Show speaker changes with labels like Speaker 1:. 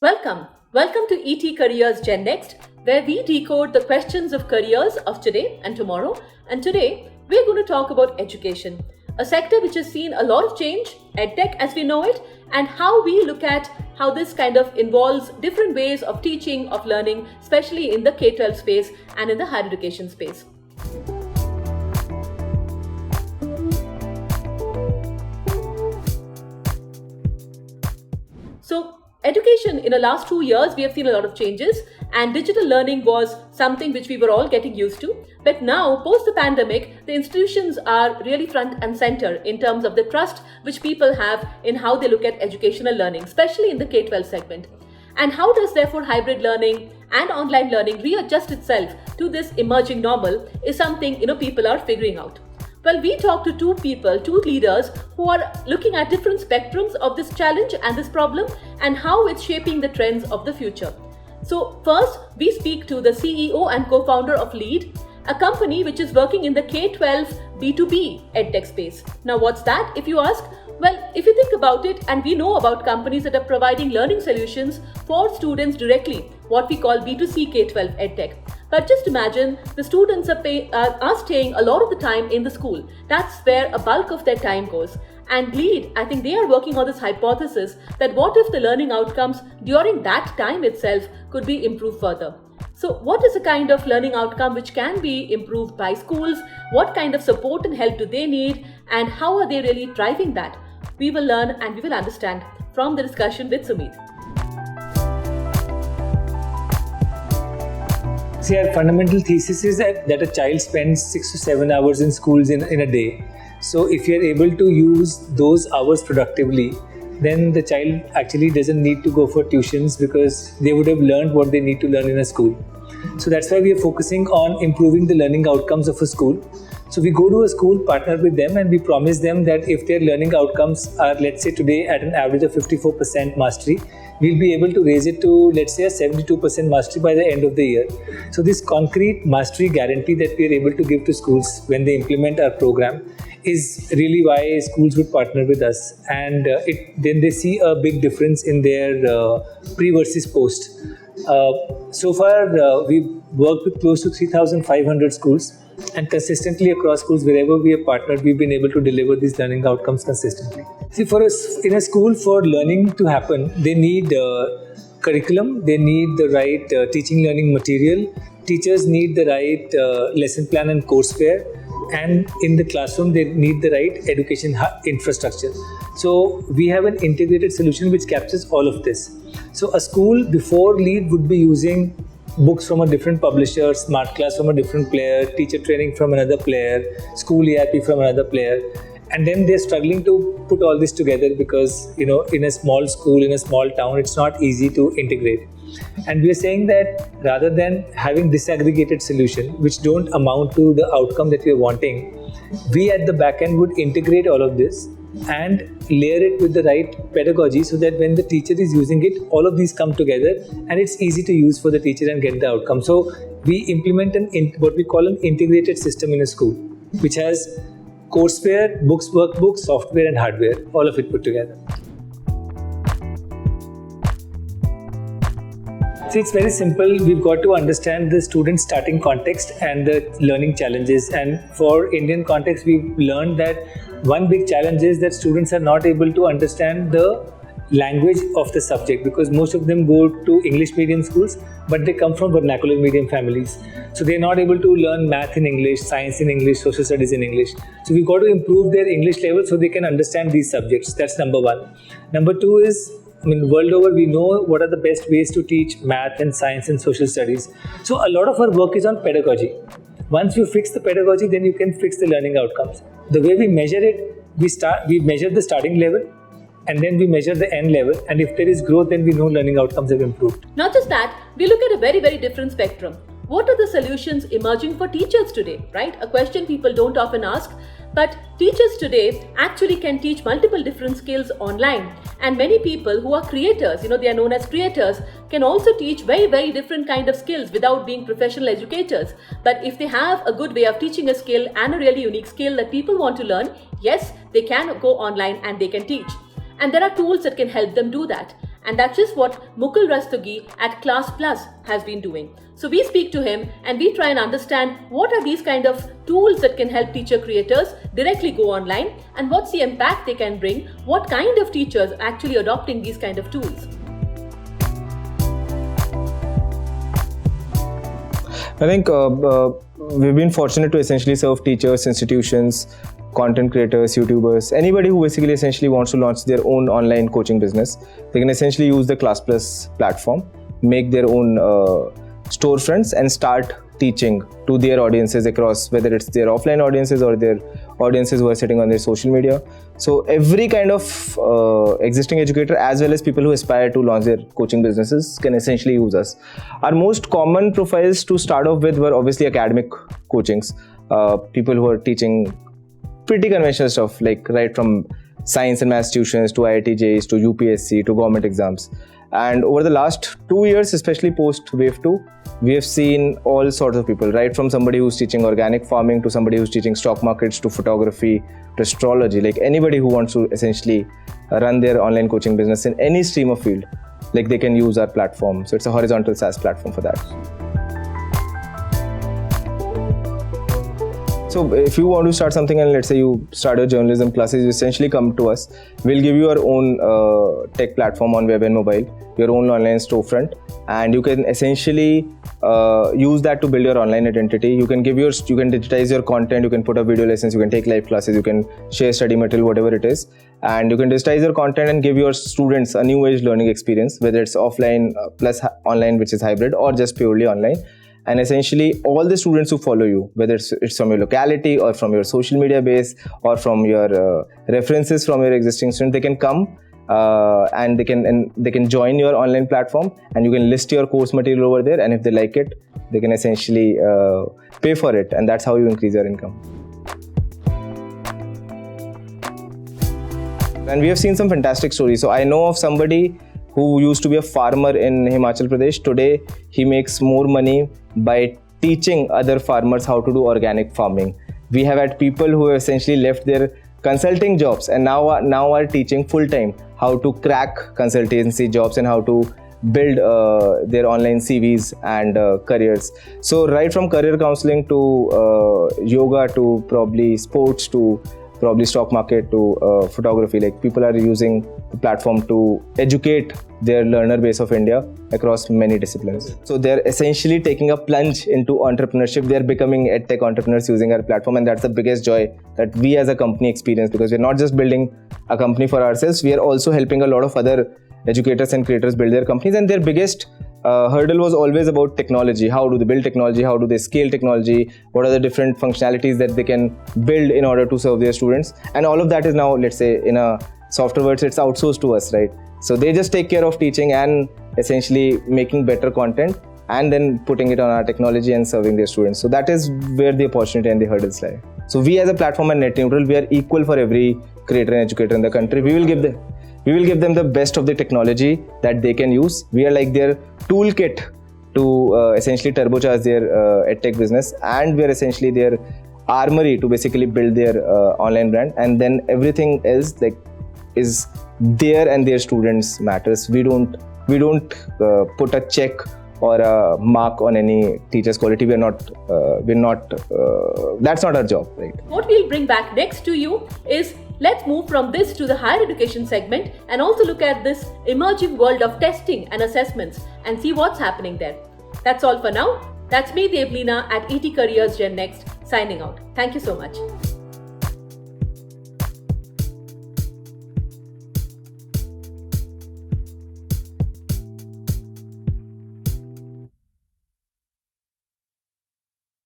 Speaker 1: Welcome. Welcome to ET Careers GenNext, where we decode the questions of careers of today and tomorrow. And today, we're going to talk about education, a sector which has seen a lot of change, EdTech as we know it, and how we look at how this kind of involves different ways of teaching, of learning, especially in the K-12 space and in the higher education space. So, education in the last 2 years, we have seen a lot of changes, and digital learning was something which we were all getting used to. But now, post the pandemic, the institutions are really front and center in terms of the trust which people have in how they look at educational learning, especially in the K-12 segment. And how does therefore hybrid learning and online learning readjust itself to this emerging normal is something people are figuring out. Well, we talked to two leaders who are looking at different spectrums of this challenge and this problem and how it's shaping the trends of the future. So first, we speak to the CEO and co-founder of LEAD, a company which is working in the K-12 B2B EdTech space. Now, what's that, if you ask? Well, if you think about it, and we know about companies that are providing learning solutions for students directly, what we call B2C K-12 EdTech. But just imagine the students are staying a lot of the time in the school. That's where a bulk of their time goes. And LEAD, I think they are working on this hypothesis that what if the learning outcomes during that time itself could be improved further. So what is the kind of learning outcome which can be improved by schools? What kind of support and help do they need? And how are they really driving that? We will learn and we will understand from the discussion with Sumit.
Speaker 2: See, our fundamental thesis is that a child spends 6 to 7 hours in schools in a day. So if you're able to use those hours productively, then the child actually doesn't need to go for tuitions because they would have learned what they need to learn in a school. So that's why we are focusing on improving the learning outcomes of a school. So we go to a school, partner with them, and we promise them that if their learning outcomes are, let's say today at an average of 54% mastery, we'll be able to raise it to, let's say, a 72% mastery by the end of the year. So this concrete mastery guarantee that we are able to give to schools when they implement our program is really why schools would partner with us. And then they see a big difference in their pre versus post. So far, we've worked with close to 3,500 schools. And consistently across schools, wherever we have partnered, we've been able to deliver these learning outcomes consistently. See, for us in a school, for learning to happen, they need curriculum, they need the right teaching learning material, teachers need the right lesson plan and courseware, and in the classroom, they need the right education infrastructure. So we have an integrated solution which captures all of this. So a school before LEAD would be using books from a different publisher, smart class from a different player, teacher training from another player, school ERP from another player. And then they're struggling to put all this together because, in a small school, in a small town, it's not easy to integrate. And we are saying that rather than having disaggregated solution, which don't amount to the outcome that we are wanting, we at the back end would integrate all of this and layer it with the right pedagogy so that when the teacher is using it, all of these come together and it's easy to use for the teacher and get the outcome. So we implement what we call an integrated system in a school, which has courseware, books, workbooks, software and hardware, all of it put together. See, it's very simple. We've got to understand the student's starting context and the learning challenges. And for Indian context, we've learned that one big challenge is that students are not able to understand the language of the subject because most of them go to English medium schools, but they come from vernacular medium families. So they're not able to learn math in English, science in English, social studies in English. So we've got to improve their English level so they can understand these subjects. That's number one. Number two is, world over, we know what are the best ways to teach math and science and social studies. So a lot of our work is on pedagogy. Once you fix the pedagogy, then you can fix the learning outcomes. The way we measure it, we measure the starting level and then we measure the end level. And if there is growth, then we know learning outcomes have improved.
Speaker 1: Not just that, we look at a very, very different spectrum. What are the solutions emerging for teachers today, right? A question people don't often ask. But teachers today actually can teach multiple different skills online. And many people who are creators, they are known as creators, can also teach very, very different kind of skills without being professional educators. But if they have a good way of teaching a skill and a really unique skill that people want to learn, yes, they can go online and they can teach. And there are tools that can help them do that. And that's just what Mukul Rastogi at Class Plus has been doing. So we speak to him and we try and understand what are these kind of tools that can help teacher creators directly go online, and what's the impact they can bring, what kind of teachers are actually adopting these kind of tools.
Speaker 3: I think we've been fortunate to essentially serve teachers, institutions, content creators, YouTubers, anybody who basically essentially wants to launch their own online coaching business. They can essentially use the Class Plus platform, make their own storefronts and start teaching to their audiences across, whether it's their offline audiences or their audiences who are sitting on their social media. So every kind of existing educator as well as people who aspire to launch their coaching businesses can essentially use us. Our most common profiles to start off with were obviously academic coachings, people who are teaching pretty conventional stuff, like right from science and maths tuitions to IIT JEEs to UPSC to government exams. And over the last 2 years, especially post Wave 2, we have seen all sorts of people, right from somebody who's teaching organic farming to somebody who's teaching stock markets to photography to astrology. Like anybody who wants to essentially run their online coaching business in any stream of field, like they can use our platform. So it's a horizontal SaaS platform for that. So if you want to start something and let's say you start your journalism classes, you essentially come to us. We'll give you your own tech platform on web and mobile, your own online storefront, and you can essentially use that to build your online identity. You can digitize your content, you can put up video lessons, you can take live classes, you can share study material, whatever it is, and you can digitize your content and give your students a new age learning experience, whether it's offline plus online, which is hybrid, or just purely online. And essentially all the students who follow you, whether it's from your locality or from your social media base or from your references from your existing students, they can come and they can join your online platform, and you can list your course material over there, and if they like it, they can essentially pay for it, and that's how you increase your income. And we have seen some fantastic stories. So I know of somebody who used to be a farmer in Himachal Pradesh. Today, he makes more money by teaching other farmers how to do organic farming. We have had people who have essentially left their consulting jobs and now are teaching full-time how to crack consultancy jobs and how to build their online CVs and careers. So right from career counseling to yoga to probably sports to probably stock market to photography, like people are using the platform to educate their learner base of India across many disciplines. So they're essentially taking a plunge into entrepreneurship. They're becoming edtech entrepreneurs using our platform, and that's the biggest joy that we as a company experience, because we're not just building a company for ourselves, we are also helping a lot of other educators and creators build their companies. And their biggest hurdle was always about technology. How do they build technology? How do they scale technology? What are the different functionalities that they can build in order to serve their students? And all of that is now, let's say in a softer words, it's outsourced to us, right? So they just take care of teaching and essentially making better content and then putting it on our technology and serving their students. So that is where the opportunity and the hurdles lie. So we as a platform are net neutral. We are equal for every creator and educator in the country. We will give them the best of the technology that they can use. We are like their toolkit to essentially turbocharge their edtech business, and we are essentially their armory to basically build their online brand. And then everything else like is their and their students matters. We don't put a check or a mark on any teacher's quality. We're not that's not our job, right?
Speaker 1: What we'll bring back next to you is, let's move from this to the higher education segment and also look at this emerging world of testing and assessments and see what's happening there. That's all for now. That's me, Debleena at ET Careers GenNext, signing out. Thank you so much.